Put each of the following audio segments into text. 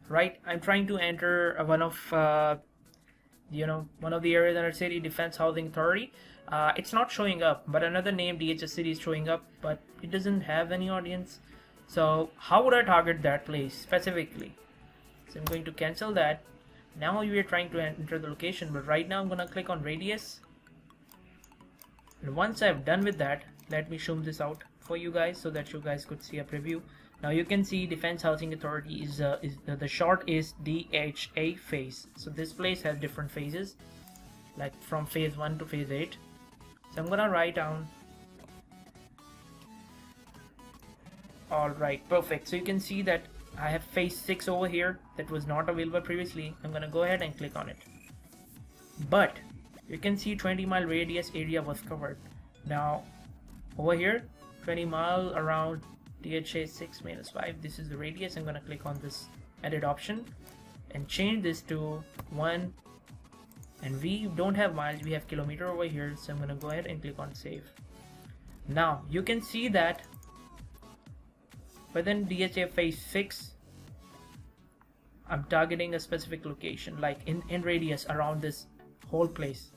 right? I'm trying to enter one of one of the areas under City Defense Housing Authority. It's not showing up, but another name DHS City is showing up, but it doesn't have any audience. So how would I target that place specifically? So I'm going to cancel that. Now we are trying to enter the location, but right now I'm going to click on radius. And once I've done with that, let me zoom this out for you guys so that you guys could see a preview. Now you can see Defense Housing Authority is the short is DHA phase. So this place has different phases, like from phase 1 to phase 8. So I'm gonna write down. Alright, perfect. So you can see that I have phase 6 over here that was not available previously. I'm gonna go ahead and click on it. But you can see 20-mile radius area was covered. Now over here, 20 mile around DHA 6-5. This is the radius. I'm gonna click on this edit option and change this to 1. And we don't have miles, we have kilometer over here. So I'm gonna go ahead and click on save. Now you can see that within DHA phase 6, I'm targeting a specific location, like in radius around this whole place.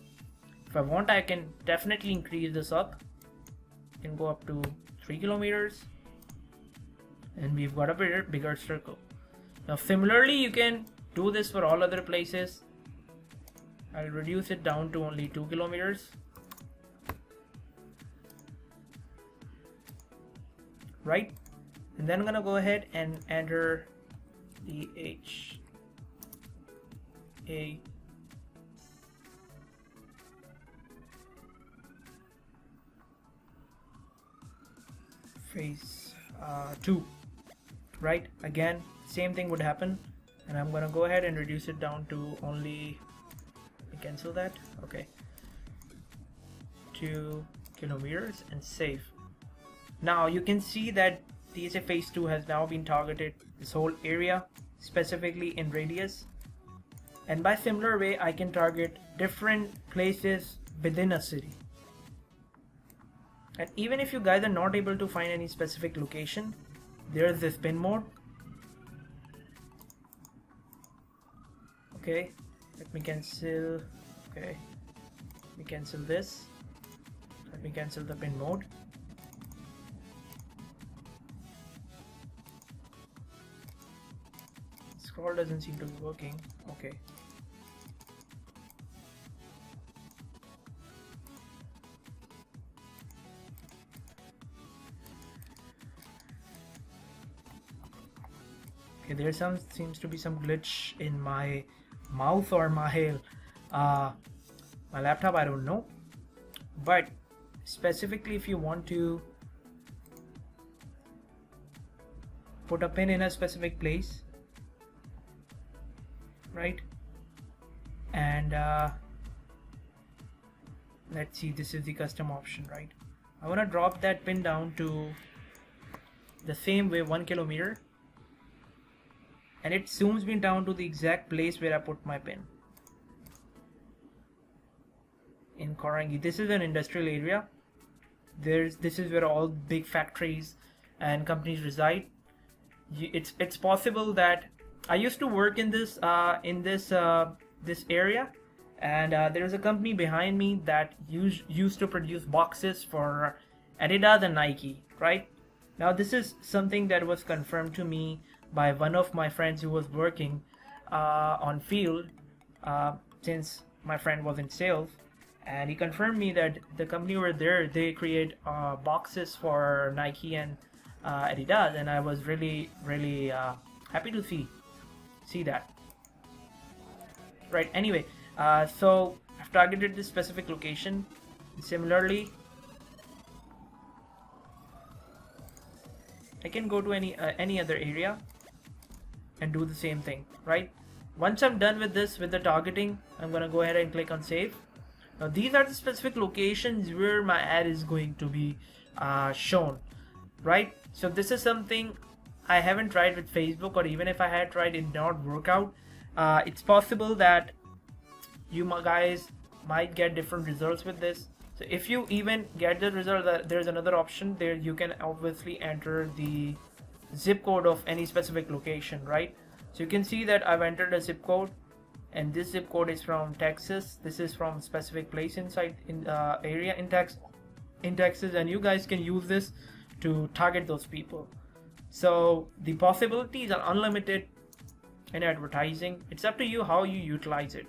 If I want, I can definitely increase this up. I can go up to 3 kilometers, and we've got a bigger circle. Now similarly, you can do this for all other places. I'll reduce it down to only 2 kilometers. Right? And then I'm gonna go ahead and enter DHA phase 2, right? Again, same thing would happen, and I'm gonna go ahead and reduce it down to only, cancel that, okay, 2 kilometers and save. Now you can see that DHA phase 2 has now been targeted, this whole area, specifically in radius, and by similar way I can target different places within a city. And even if you guys are not able to find any specific location, there's this pin mode. Okay, let me cancel. Okay, let me cancel this. Let me cancel the pin mode. Scroll doesn't seem to be working. Okay. Okay, there seems to be some glitch in my mouse or my laptop, I don't know. But specifically, if you want to put a pin in a specific place, right? And let's see, this is the custom option, right? I want to drop that pin down to the same way, 1 kilometer, and it zooms me down to the exact place where I put my pin in Korangi. This is an industrial area. This is where all big factories and companies reside. It's possible that I used to work in this this area, and there's a company behind me that used to produce boxes for Adidas and Nike, right? Now this is something that was confirmed to me by one of my friends who was working on field, since my friend was in sales, and he confirmed me that the company over there, they create boxes for Nike and Adidas, and I was really happy to see that. Right, anyway, so I've targeted this specific location. Similarly, I can go to any other area and do the same thing, right? Once I'm done with this, with the targeting, I'm gonna go ahead and click on save. Now these are the specific locations where my ad is going to be shown, right? So this is something I haven't tried with Facebook, or even if I had tried, it did not work out. It's possible that you guys might get different results with this. So if you even get the result, there's another option there. You can obviously enter the zip code of any specific location, right? So you can see that I've entered a zip code, and this zip code is from Texas. This is from specific place inside in area in Texas, and you guys can use this to target those people. So the possibilities are unlimited in advertising. It's up to you how you utilize it,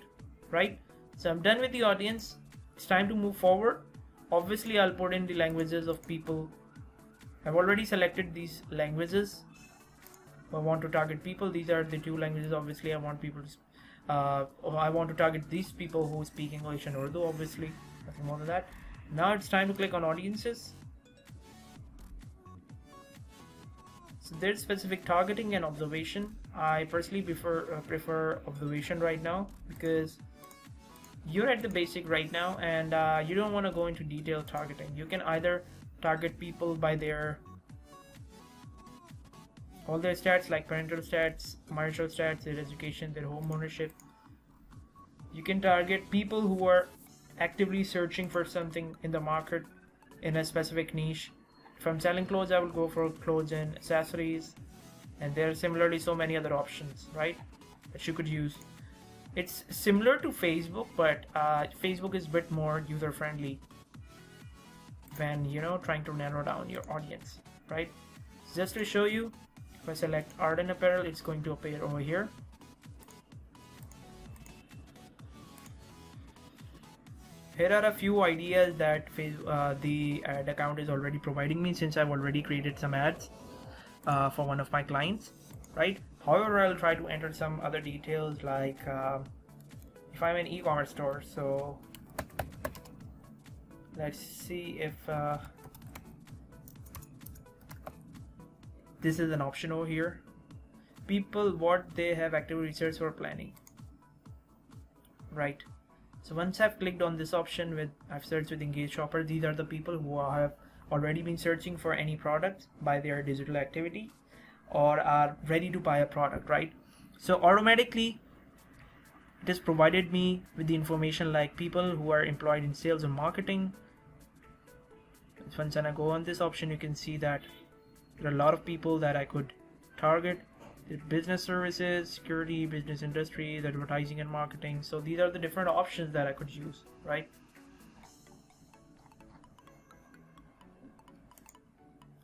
right? So I'm done with the audience. It's time to move forward. Obviously, I'll put in the languages of people. I've already selected these languages. I want to target people. These are the 2 languages. Obviously, I want people to I want to target these people who speak English and Urdu. Obviously, nothing more than that. Now it's time to click on audiences. So there's specific targeting and observation. I personally prefer observation right now, because you're at the basic right now, and you don't want to go into detailed targeting. You can either target people by all their stats, like parental stats, marital stats, their education, their home ownership. You can target people who are actively searching for something in the market in a specific niche. If I'm selling clothes, I will go for clothes and accessories, and there are similarly so many other options, right, that you could use. It's similar to Facebook, but Facebook is a bit more user friendly when trying to narrow down your audience, right? Just to show you, if I select art and apparel, it's going to appear over here. Here are a few ideas that the ad account is already providing me, since I've already created some ads for one of my clients, right? However, I'll try to enter some other details, like if I'm an e-commerce store. So let's see if this is an option over here. People, what they have active research or planning, right? So once I've clicked on this option, I've searched with engaged shopper, these are the people who have already been searching for any product by their digital activity or are ready to buy a product, right? So automatically it has provided me with the information like people who are employed in sales and marketing. Once I go on this option, you can see that there are a lot of people that I could target. Business services, security, business industries, advertising and marketing. So these are the different options that I could use, right?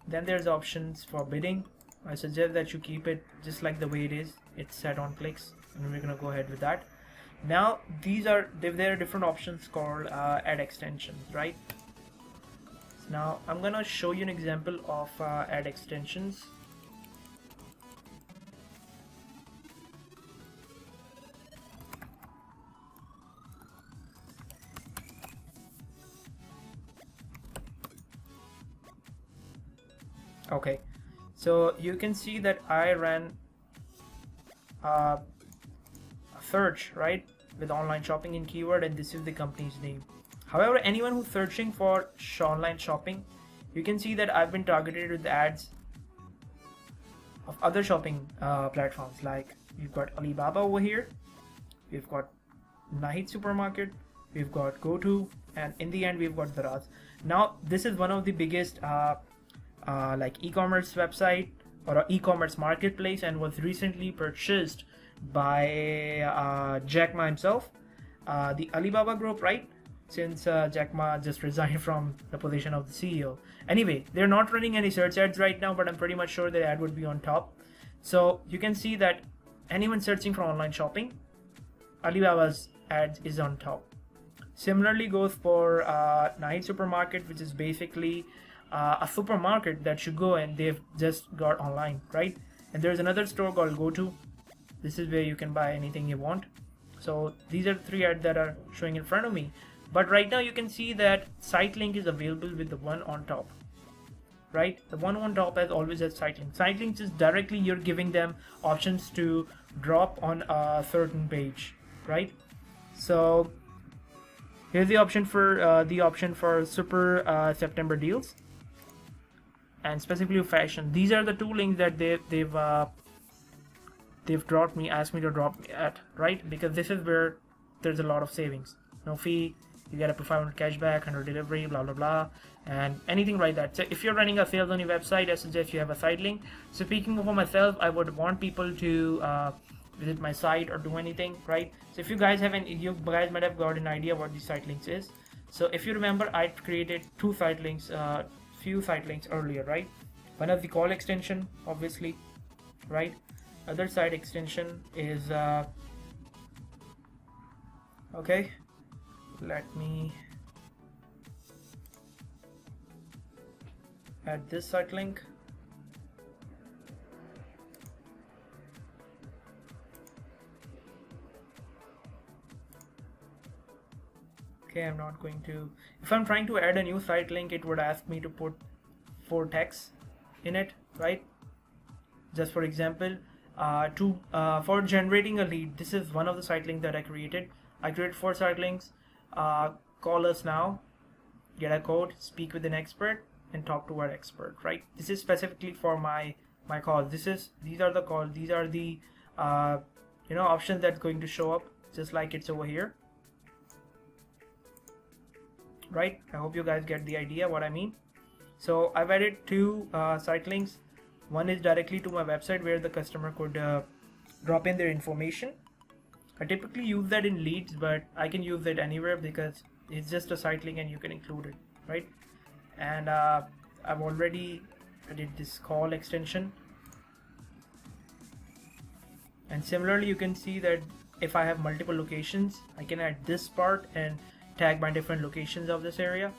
Then there's options for bidding. I suggest that you keep it just like the way it is. It's set on clicks, and we're gonna go ahead with that. Now there are different options called ad extensions, right? So now I'm gonna show you an example of ad extensions. Okay, so you can see that I ran a search, right, with online shopping in keyword, and this is the company's name. However, anyone who's searching for online shopping, you can see that I've been targeted with ads of other shopping platforms. Like we've got Alibaba over here, we've got Nahid Supermarket, we've got GoTo, and in the end we've got Daraz. Now this is one of the biggest like e-commerce website or e-commerce marketplace, and was recently purchased by Jack Ma himself, the Alibaba group, right? Since Jack Ma just resigned from the position of the CEO. Anyway, they're not running any search ads right now, but I'm pretty much sure the ad would be on top. So you can see that anyone searching for online shopping, Alibaba's ad is on top. Similarly goes for Nahid Supermarket, which is basically a supermarket that you go and they've just got online, right? And there's another store called GoTo. This is where you can buy anything you want. So these are the 3 ads that are showing in front of me. But right now you can see that site link is available with the one on top, right? The one on top has always has site link. Site links is directly you're giving them options to drop on a certain page, right? So here's the option for super September deals, and specifically fashion. These are the 2 links that they've asked me to drop me at, right? Because this is where there's a lot of savings. No fee, You get up to 500 cashback, 100 delivery, blah blah blah, and anything like that. So if you're running a sales on your website, I suggest you have a site link. So speaking for myself, I would want people to visit my site or do anything, right? So if you guys might have got an idea what these site links is. So if you remember, I created two site links, few site links earlier, right? One is the call extension, obviously, right? Other site extension is okay. Let me add this site link. Okay, I'm not going to. If I'm trying to add a new site link, it would ask me to put 4 texts in it, right? Just for example, for generating a lead, this is one of the site links that I created. I created 4 site links. Call us now, get a code, speak with an expert, and talk to our expert, right? This is specifically for my calls. These are the calls. These are the options that's going to show up just like it's over here, right? I hope you guys get the idea what I mean. So I've added 2 site links. One is directly to my website where the customer could drop in their information. I typically use that in leads, but I can use it anywhere because it's just a site link and you can include it, right? And I've already added this call extension. And similarly, you can see that if I have multiple locations, I can add this part and tag my different locations of this area.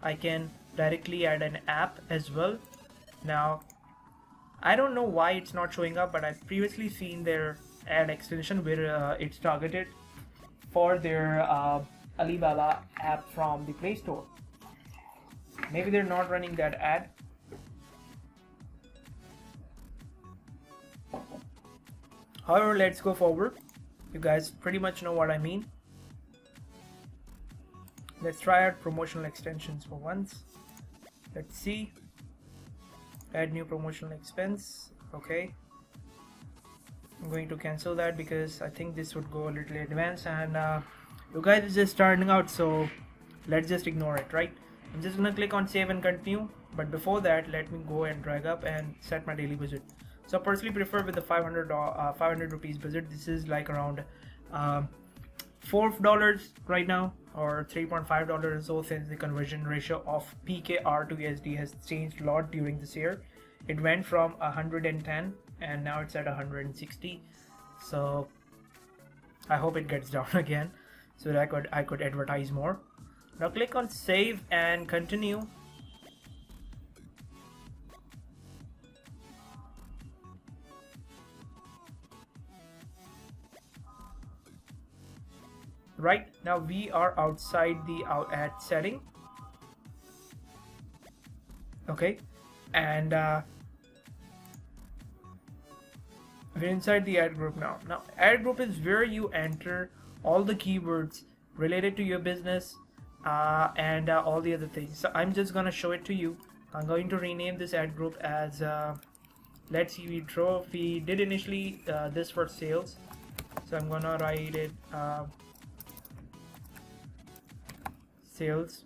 I can directly add an app as well. Now, I don't know why it's not showing up, but I've previously seen their ad extension where it's targeted for their Alibaba app from the Play Store. Maybe they're not running that ad. However, let's go forward. You guys pretty much know what I mean. Let's try out promotional extensions for once. Let's see. Add new promotional expense. Okay. I'm going to cancel that because I think this would go a little advanced, and you guys are just starting out, so let's just ignore it, right? I'm just gonna click on save and continue, but before that, let me go and drag up and set my daily budget. So I personally prefer with the 500 rupees budget. This is like around $4 right now, or $3.5 or so, since the conversion ratio of PKR to USD has changed a lot during this year. It went from 110 and now it's at 160. So I hope it gets down again so that I could advertise more. Now click on save and continue. Right now we are outside the ad setting. Okay, and we're inside the ad group now. Now ad group is where you enter all the keywords related to your business and all the other things. So I'm just gonna show it to you. I'm going to rename this ad group as let's see, we did initially this for sales, so I'm gonna write it sales.